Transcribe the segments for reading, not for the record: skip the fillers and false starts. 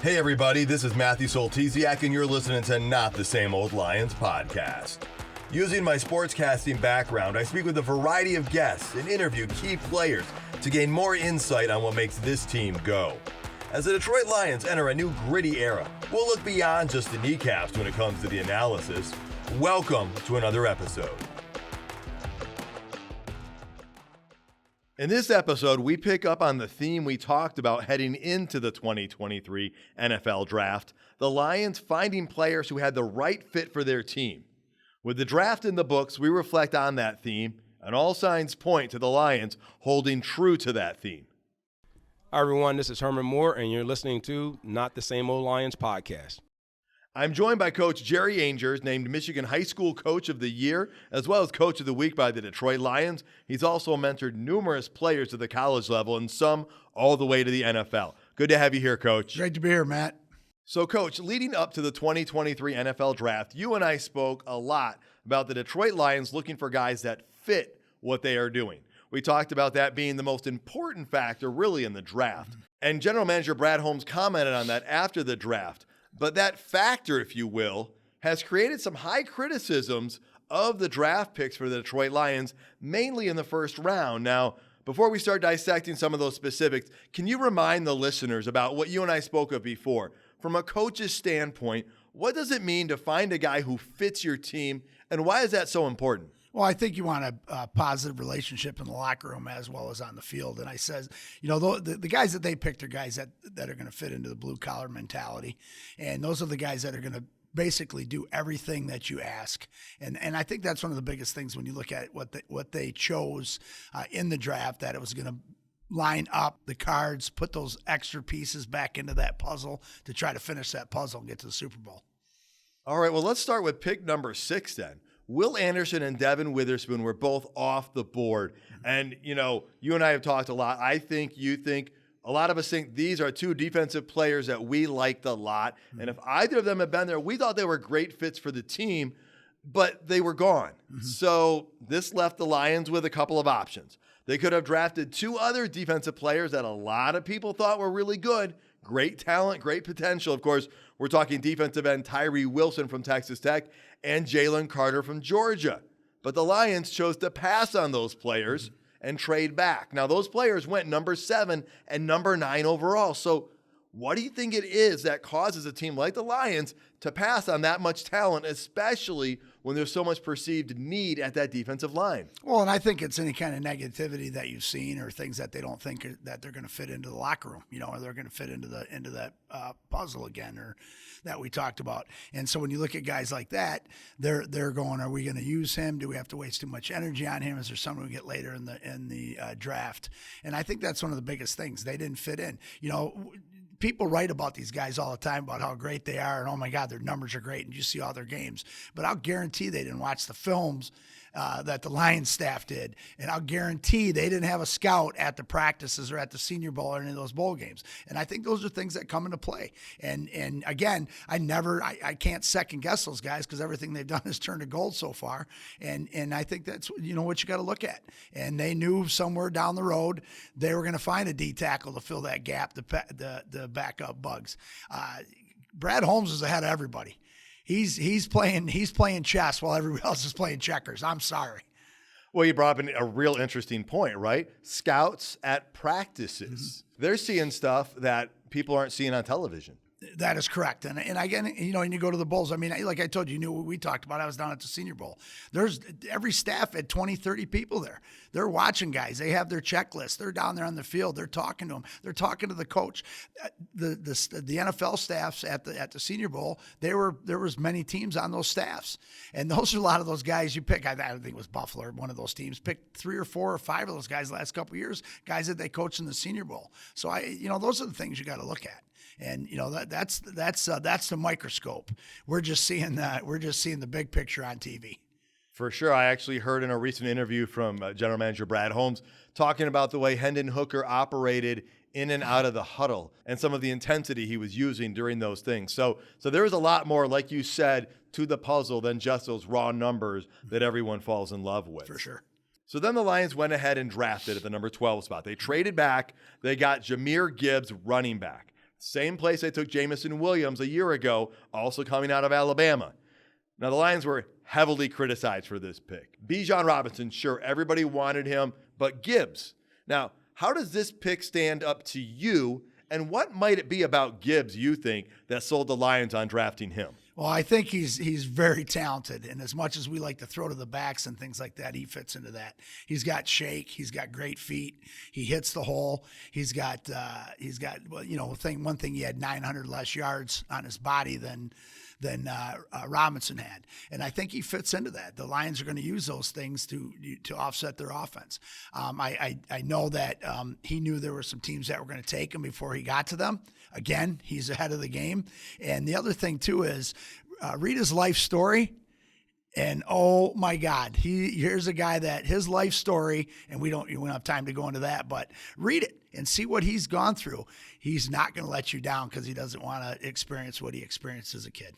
Hey everybody, this is Matthew Soltesiak and you're listening to Not the Same Old Lions podcast. Using my sportscasting background, I speak with a variety of guests and interview key players to gain more insight on what makes this team go. As the Detroit Lions enter a new gritty era, we'll look beyond just the kneecaps when it comes to the analysis. Welcome to another episode. In this episode, we pick up on the theme we talked about heading into the 2023 NFL Draft, the Lions finding players who had the right fit for their team. With the draft in the books, we reflect on that theme, and all signs point to the Lions holding true to that theme. Hi, everyone. This is Herman Moore, and you're listening to Not the Same Old Lions podcast. I'm joined by Coach Jerry Angers, named Michigan High School Coach of the Year, as well as Coach of the Week by the Detroit Lions. He's also mentored numerous players at the college level and some all the way to the NFL. Good to have you here, Coach. Great to be here, Matt. So, Coach, leading up to the 2023 NFL Draft, you and I spoke a lot about the Detroit Lions looking for guys that fit what they are doing. We talked about that being the most important factor, really, in the draft. And General Manager Brad Holmes commented on that after the draft. But that factor, if you will, has created some high criticisms of the draft picks for the Detroit Lions, mainly in the first round. Now, before we start dissecting some of those specifics, can you remind the listeners about what you and I spoke of before? From a coach's standpoint, what does it mean to find a guy who fits your team, and why is that so important? Well, I think you want a positive relationship in the locker room as well as on the field. And I says, you know, the guys that they picked are guys that are going to fit into the blue-collar mentality. And those are the guys that are going to basically do everything that you ask. And I think that's one of the biggest things when you look at what they chose in the draft, that it was going to line up the cards, put those extra pieces back into that puzzle to try to finish that puzzle and get to the Super Bowl. All right, well, let's start with pick number 6 then. Will Anderson and Devin Witherspoon were both off the board. And, you know, you and I have talked a lot. I think you think, a lot of us think these are two defensive players that we liked a lot. And if either of them had been there, we thought they were great fits for the team, but they were gone. So this left the Lions with a couple of options. They could have drafted 2 other defensive players that a lot of people thought were really good. Great talent, great potential. Of course, we're talking defensive end Tyree Wilson from Texas Tech and Jalen Carter from Georgia. But the Lions chose to pass on those players and trade back. Now, those players went number 7 and number 9 overall. So what do you think it is that causes a team like the Lions to pass on that much talent, especially when there's so much perceived need at that defensive line? Well, and I think it's any kind of negativity that you've seen or things that they don't think that they're going to fit into the locker room, you know, or they're going to fit into that puzzle again, or that we talked about. And so when you look at guys like that, they're going, are we going to use him? Do we have to waste too much energy on him? Is there someone we get later in the draft? And I think that's one of the biggest things. They didn't fit in. You know, people write about these guys all the time about how great they are and, oh, my God, their numbers are great and you see all their games. But I'll guarantee they didn't watch the films that the Lions staff did. And I'll guarantee they didn't have a scout at the practices or at the Senior Bowl or any of those bowl games. And I think those are things that come into play. And again, I can't second guess those guys because everything they've done has turned to gold so far. And I think that's, you know, what you got to look at. And they knew somewhere down the road they were going to find a D tackle to fill that gap, the backup Bugs. Brad Holmes is ahead of everybody. He's playing chess while everybody else is playing checkers. I'm sorry. Well, you brought up a real interesting point, right? Scouts at practices. They're seeing stuff that people aren't seeing on television. That is correct. And again, you know, and you go to the Bulls. I mean, like I told you, knew what we talked about. I was down at the Senior Bowl. There's every staff had 20, 30 people there. They're watching guys. They have their checklist. They're down there on the field. They're talking to them. They're talking to the coach. The NFL staffs at the Senior Bowl, there was many teams on those staffs. And those are a lot of those guys you pick. I think it was Buffalo or one of those teams. Picked 3 or 4 or 5 of those guys the last couple of years, guys that they coached in the Senior Bowl. So those are the things you got to look at. And you know that's the microscope. We're just seeing the big picture on TV. For sure. I actually heard in a recent interview from General Manager Brad Holmes talking about the way Hendon Hooker operated in and out of the huddle and some of the intensity he was using during those things. So there is a lot more, like you said, to the puzzle than just those raw numbers that everyone falls in love with. For sure. So then the Lions went ahead and drafted at the number 12 spot. They traded back. They got Jahmyr Gibbs, running back. Same place they took Jamison Williams a year ago, also coming out of Alabama. Now, the Lions were heavily criticized for this pick. Bijan Robinson, sure, everybody wanted him, but Gibbs. Now, how does this pick stand up to you, and what might it be about Gibbs, you think, that sold the Lions on drafting him? Well, I think he's very talented, and as much as we like to throw to the backs and things like that, he fits into that. He's got shake, he's got great feet, he hits the hole. He's got well, one thing, he had 900 less yards on his body than Robinson had, and I think he fits into that. The Lions are going to use those things to offset their offense. I know that he knew there were some teams that were going to take him before he got to them. Again, he's ahead of the game. And the other thing too is read his life story. And oh my God, here's a guy that his life story, and we don't have time to go into that, but read it and see what he's gone through. He's not going to let you down because he doesn't want to experience what he experienced as a kid.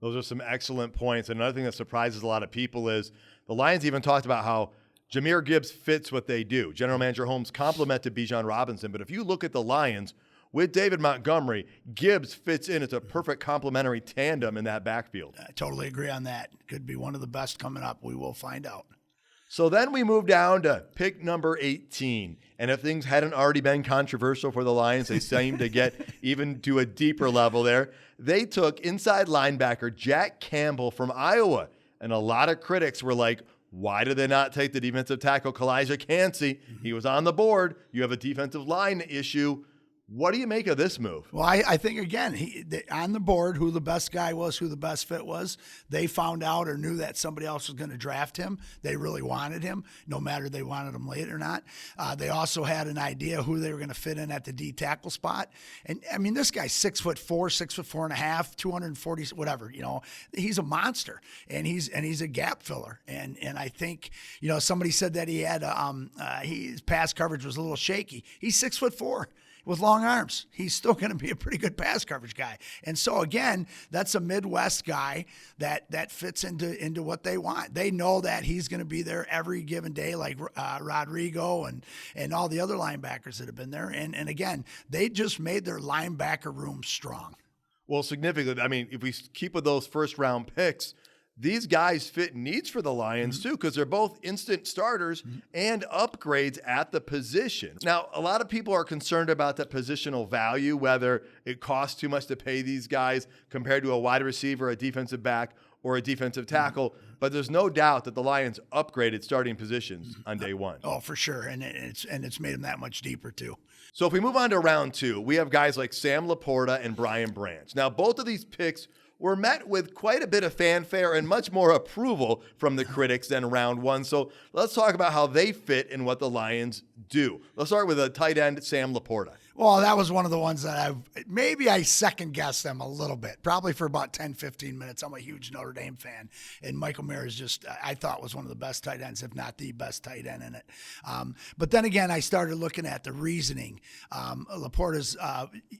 Those are some excellent points. And another thing that surprises a lot of people is the Lions even talked about how Jahmyr Gibbs fits what they do. General Manager Holmes complimented Bijan Robinson, but if you look at the Lions, with David Montgomery, Gibbs fits in as a perfect complementary tandem in that backfield. I totally agree on that. Could be one of the best coming up. We will find out. So then we move down to pick number 18. And if things hadn't already been controversial for the Lions, they seem to get even to a deeper level there. They took inside linebacker Jack Campbell from Iowa. And a lot of critics were like, why did they not take the defensive tackle Kalijah Cansey? He was on the board. You have a defensive line issue. What do you make of this move? Well, I think, again, on the board, who the best guy was, who the best fit was, they found out or knew that somebody else was going to draft him. They really wanted him, no matter they wanted him late or not. They also had an idea who they were going to fit in at the D tackle spot. And, I mean, this guy's 6'4", 6'4.5", 240, whatever, he's a monster. And he's a gap filler. And I think, somebody said that he had, his pass coverage was a little shaky. He's 6'4". With long arms, he's still going to be a pretty good pass coverage guy. And so, again, that's a Midwest guy that fits into what they want. They know that he's going to be there every given day, like Rodrigo and all the other linebackers that have been there. And again, they just made their linebacker room strong. Well, significantly. I mean, if we keep with those first-round picks, these guys fit needs for the Lions, too, because they're both instant starters and upgrades at the position. Now, a lot of people are concerned about the positional value, whether it costs too much to pay these guys compared to a wide receiver, a defensive back, or a defensive tackle. But there's no doubt that the Lions upgraded starting positions on day one. Oh, for sure. And it's made them that much deeper, too. So if we move on to round two, we have guys like Sam Laporta and Brian Branch. Now, both of these picks were met with quite a bit of fanfare and much more approval from the critics than round one. So let's talk about how they fit in what the Lions do. Let's start with a tight end, Sam Laporta. Well, that was one of the ones that I second-guessed them a little bit, probably for about 10, 15 minutes. I'm a huge Notre Dame fan, and Michael Mayer is just, I thought, was one of the best tight ends, if not the best tight end in it. But then again, I started looking at the reasoning. Laporta's,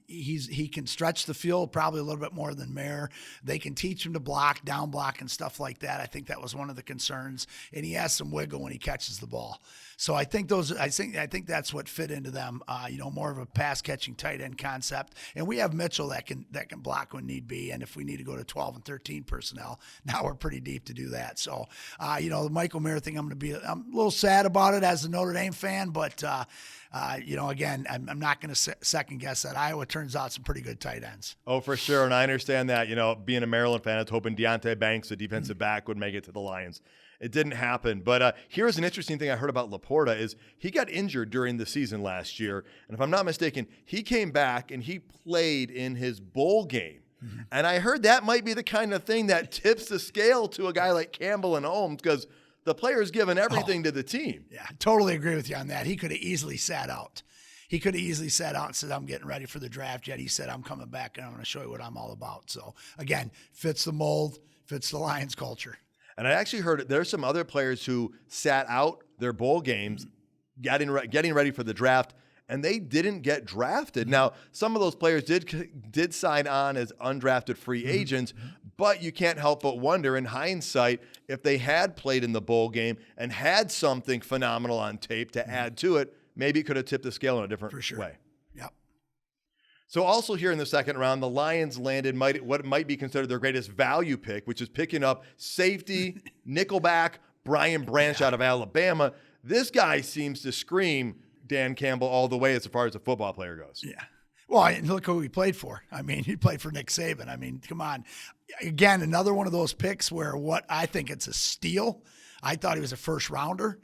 he can stretch the field probably a little bit more than Mayer. They can teach him to block, down block, and stuff like that. I think that was one of the concerns, and he has some wiggle when he catches the ball. So I think that's what fit into them. More of a pass catching tight end concept. And we have Mitchell that can block when need be. And if we need to go to 12 and 13 personnel, now we're pretty deep to do that. So the Michael Mayer thing, I'm a little sad about it as a Notre Dame fan, but again, I'm not going to second guess that. Iowa turns out some pretty good tight ends. Oh, for sure. And I understand that, being a Maryland fan, I was hoping Deontay Banks, the defensive back, would make it to the Lions. It didn't happen. But here's an interesting thing I heard about Laporta is he got injured during the season last year. And if I'm not mistaken, he came back and he played in his bowl game. Mm-hmm. And I heard that might be the kind of thing that tips the scale to a guy like Campbell and Holmes because the player's given everything to the team. Yeah, totally agree with you on that. He could have easily sat out. And said, I'm getting ready for the draft. Yet he said, I'm coming back and I'm going to show you what I'm all about. So, again, fits the mold, fits the Lions culture. And I actually heard there's some other players who sat out their bowl games getting ready for the draft, and they didn't get drafted. Now, some of those players did sign on as undrafted free agents, but you can't help but wonder in hindsight if they had played in the bowl game and had something phenomenal on tape to add to it, maybe it could have tipped the scale in a different way. Yep. So also here in the second round, the Lions landed what might be considered their greatest value pick, which is picking up safety, nickelback, Brian Branch out of Alabama. This guy seems to scream Dan Campbell all the way as far as a football player goes. Yeah. Well, and look who he played for. I mean, he played for Nick Saban. I mean, come on. Again, another one of those picks where what I think it's a steal. I thought he was a first rounder.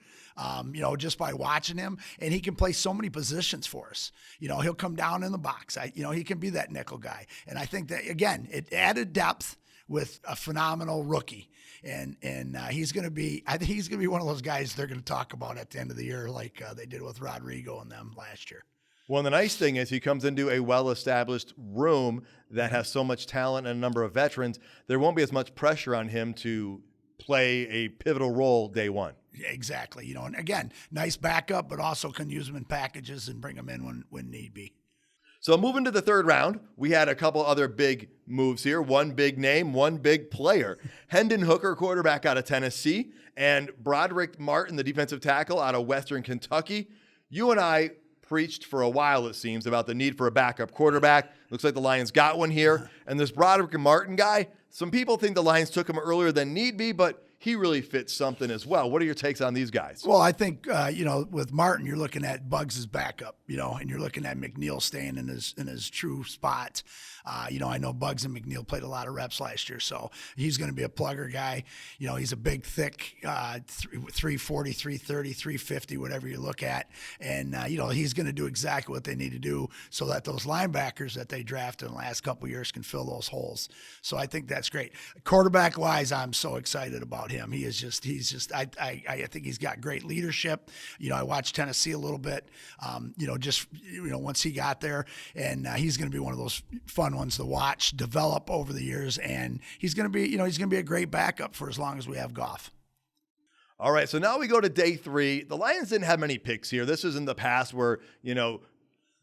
Just by watching him, and he can play so many positions for us. He'll come down in the box. He can be that nickel guy. And I think that, again, it added depth with a phenomenal rookie. And he's going to be, I think he's going to be one of those guys they're going to talk about at the end of the year, like they did with Rodrigo and them last year. Well, the nice thing is he comes into a well-established room that has so much talent and a number of veterans. There won't be as much pressure on him to play a pivotal role day one. Yeah, exactly. And again, nice backup, but also can use them in packages and bring them in when need be. So moving to the third round, we had a couple other big moves here. One big name, one big player. Hendon Hooker, quarterback out of Tennessee, and Broderick Martin, the defensive tackle out of Western Kentucky. You and I preached for a while, it seems, about the need for a backup quarterback. Looks like the Lions got one here. And this Broderick Martin guy, some people think the Lions took him earlier than need be, but he really fits something as well. What are your takes on these guys? Well, I think, with Martin, you're looking at Buggs' backup, and you're looking at McNeil staying in his true spot. I know Buggs and McNeil played a lot of reps last year, so he's going to be a plugger guy. He's a big, thick, 340, 330, 350, whatever you look at. And, he's going to do exactly what they need to do so that those linebackers that they drafted in the last couple of years can fill those holes. So I think that's great. Quarterback-wise, I'm so excited about him. He's just, I think he's got great leadership. I watched Tennessee a little bit, once he got there, and he's going to be one of those fun ones to watch, develop over the years, and he's going to be a great backup for as long as we have Goff. All right, so now we go to day 3. The Lions didn't have many picks here. This is in the past where,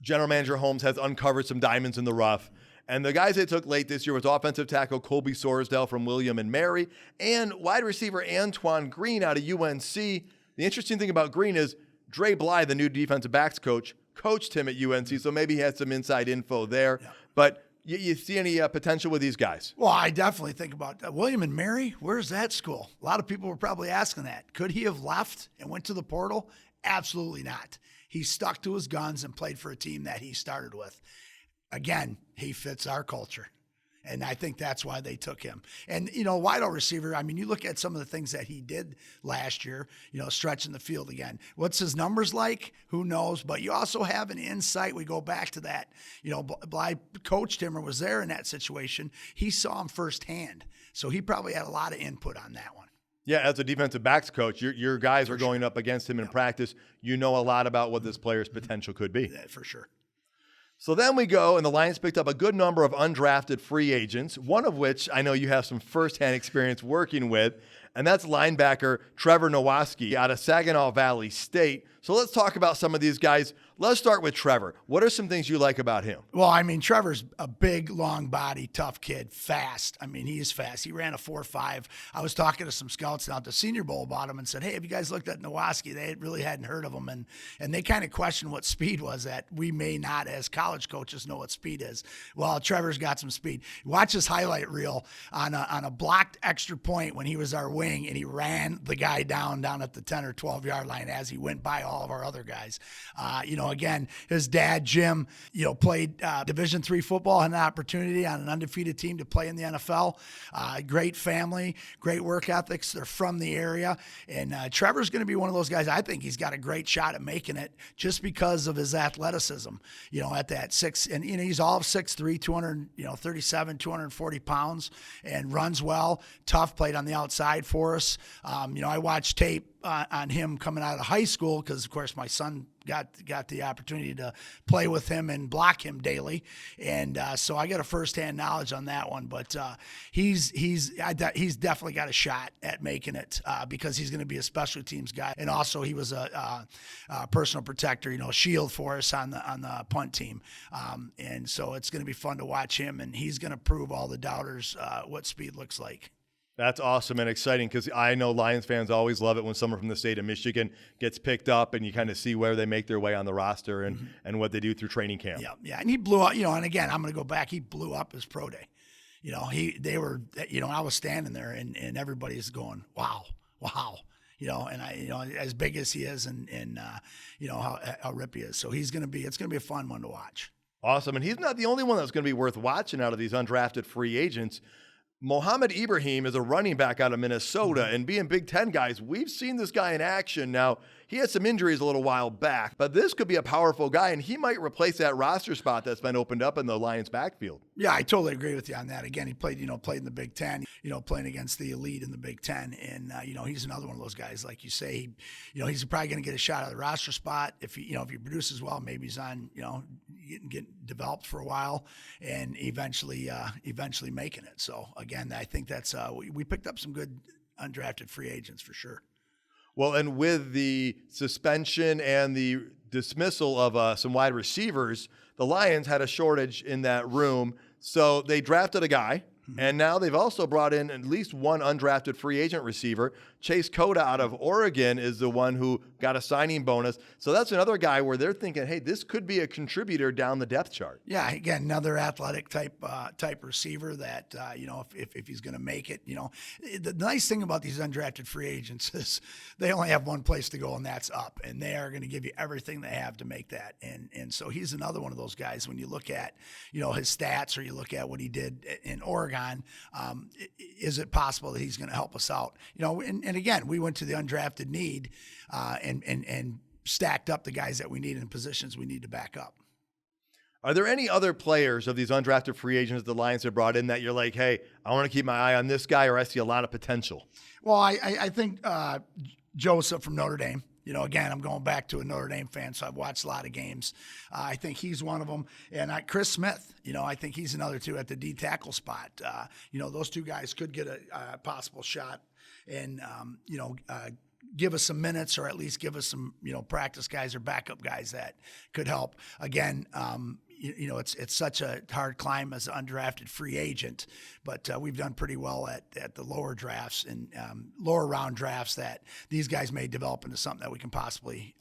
General Manager Holmes has uncovered some diamonds in the rough. And the guys they took late this year was offensive tackle Colby Sorsdale from William and Mary and wide receiver Antoine Green out of UNC. The interesting thing about Green is Dre Bly, the new defensive backs coach, coached him at UNC, so maybe he had some inside info there. Yeah. But you see any potential with these guys? Well, I definitely think about William and Mary. Where's that school? A lot of people were probably asking that. Could he have left and went to the portal? Absolutely not. He stuck to his guns and played for a team that he started with. Again, he fits our culture. And I think that's why they took him. And, wideout receiver, you look at some of the things that he did last year, stretching the field again. What's his numbers like? Who knows? But you also have an insight. We go back to that. Bly coached him or was there in that situation. He saw him firsthand. So he probably had a lot of input on that one. Yeah, as a defensive backs coach, your guys are going up against him in practice. You know a lot about what this player's potential could be. Yeah, for sure. So then we go, and the Lions picked up a good number of undrafted free agents, one of which I know you have some firsthand experience working with, and that's linebacker Trevor Nowaski out of Saginaw Valley State. So let's talk about some of these guys. Let's start with Trevor. What are some things you like about him? Well, Trevor's a big, long body, tough kid, fast. He is fast. He ran a 4.5. I was talking to some scouts down at the Senior Bowl about him and said, hey, have you guys looked at Nowaski? They really hadn't heard of him. And they kind of questioned what speed was, that we may not, as college coaches, know what speed is. Well, Trevor's got some speed. Watch his highlight reel on a blocked extra point when he was our wing, and he ran the guy down at the 10 or 12-yard line as he went by all of our other guys. Again, his dad, Jim, played Division III football, had an opportunity on an undefeated team to play in the NFL. Great family, great work ethics. They're from the area. And Trevor's going to be one of those guys. I think he's got a great shot at making it just because of his athleticism, at that 6. And, he's all of 6'3", 237, 240 pounds, and runs well, tough, played on the outside for us. I watched tape on him coming out of high school because, of course, my son got the opportunity to play with him and block him daily, and so I got a firsthand knowledge on that one. But he's definitely got a shot at making it because he's going to be a special teams guy, and also he was a personal protector, shield for us on the punt team, and so it's going to be fun to watch him, and he's going to prove all the doubters what speed looks like. That's awesome and exciting because I know Lions fans always love it when someone from the state of Michigan gets picked up and you kind of see where they make their way on the roster and what they do through training camp. Yeah. And he blew up, and again, I'm going to go back. He blew up his pro day. They were, I was standing there and everybody's going, wow. And as big as he is and how ripped he is. So it's going to be a fun one to watch. Awesome. And he's not the only one that's going to be worth watching out of these undrafted free agents. Mohamed Ibrahim is a running back out of Minnesota, and being Big Ten guys, we've seen this guy in action. Now, he had some injuries a little while back, but this could be a powerful guy, and he might replace that roster spot that's been opened up in the Lions backfield. Yeah, I totally agree with you on that. Again, he played in the Big Ten, playing against the elite in the Big Ten, and he's another one of those guys, like you say. He's probably going to get a shot at the roster spot if he produces well. Maybe he's on, getting developed for a while, and eventually making it. So again, I think that's we picked up some good undrafted free agents for sure. Well, and with the suspension and the dismissal of some wide receivers, the Lions had a shortage in that room. So they drafted a guy, and now they've also brought in at least one undrafted free agent receiver. Chase Cota out of Oregon is the one who got a signing bonus. So that's another guy where they're thinking, hey, this could be a contributor down the depth chart. Yeah, again, another athletic type receiver that, if he's going to make it, The nice thing about these undrafted free agents is they only have one place to go, and that's up. And they are going to give you everything they have to make that. And so he's another one of those guys when you look at, his stats or you look at what he did in Oregon, is it possible that he's going to help us out? And again, we went to the undrafted need and stacked up the guys that we need in positions we need to back up. Are there any other players of these undrafted free agents the Lions have brought in that you're like, hey, I want to keep my eye on this guy, or I see a lot of potential? Well, I think Joseph from Notre Dame. Again, I'm going back to a Notre Dame fan, so I've watched a lot of games. I think he's one of them. And Chris Smith, I think he's another two at the D tackle spot. Those two guys could get a possible shot and, give us some minutes or at least give us some, practice guys or backup guys that could help. Again, it's such a hard climb as an undrafted free agent, but we've done pretty well at the lower drafts and lower round drafts that these guys may develop into something that we can possibly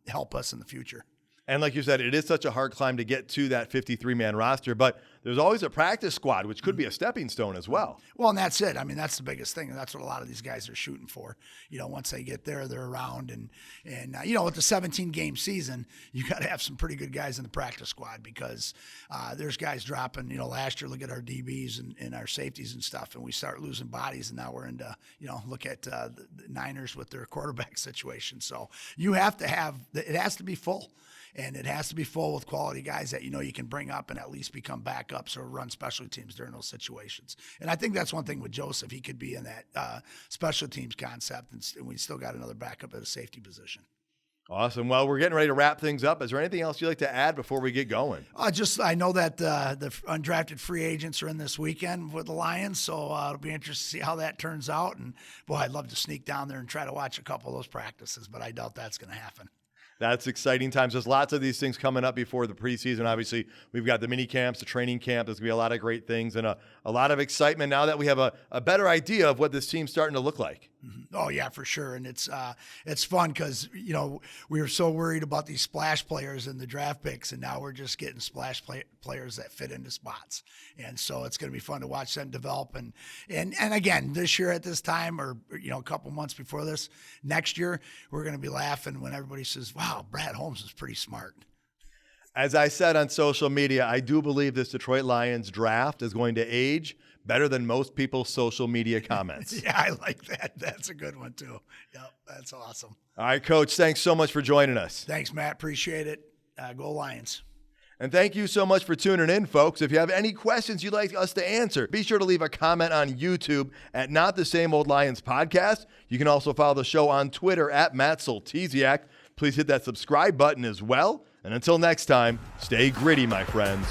help us in the future. And like you said, it is such a hard climb to get to that 53-man roster, but there's always a practice squad, which could be a stepping stone as well. Well, and that's it. I mean, that's the biggest thing, and that's what a lot of these guys are shooting for. Once they get there, they're around. And with the 17-game season, you got to have some pretty good guys in the practice squad because there's guys dropping. Last year, look at our DBs and our safeties and stuff, and we start losing bodies, and now we're into, look at the Niners with their quarterback situation. So you have to have – it has to be full. And it has to be full with quality guys that you can bring up and at least become backups or run special teams during those situations. And I think that's one thing with Joseph. He could be in that special teams concept, and we still got another backup at a safety position. Awesome. Well, we're getting ready to wrap things up. Is there anything else you'd like to add before we get going? I know that the undrafted free agents are in this weekend with the Lions, so it'll be interesting to see how that turns out. And, boy, I'd love to sneak down there and try to watch a couple of those practices, but I doubt that's going to happen. That's exciting times. There's lots of these things coming up before the preseason. Obviously, we've got the mini camps, the training camp. There's going to be a lot of great things and a lot of excitement now that we have a better idea of what this team's starting to look like. Oh, yeah, for sure. And it's fun because, we were so worried about these splash players in the draft picks, and now we're just getting splash players that fit into spots. And so it's going to be fun to watch them develop. And again, this year at this time or, a couple months before this, next year, we're going to be laughing when everybody says, wow, Brad Holmes is pretty smart. As I said on social media, I do believe this Detroit Lions draft is going to age better than most people's social media comments. Yeah, I like that. That's a good one, too. Yep, that's awesome. All right, Coach, thanks so much for joining us. Thanks, Matt. Appreciate it. Go Lions. And thank you so much for tuning in, folks. If you have any questions you'd like us to answer, be sure to leave a comment on YouTube at Not the Same Old Lions Podcast. You can also follow the show on Twitter at Matt Soltesiak. Please hit that subscribe button as well. And until next time, stay gritty, my friends.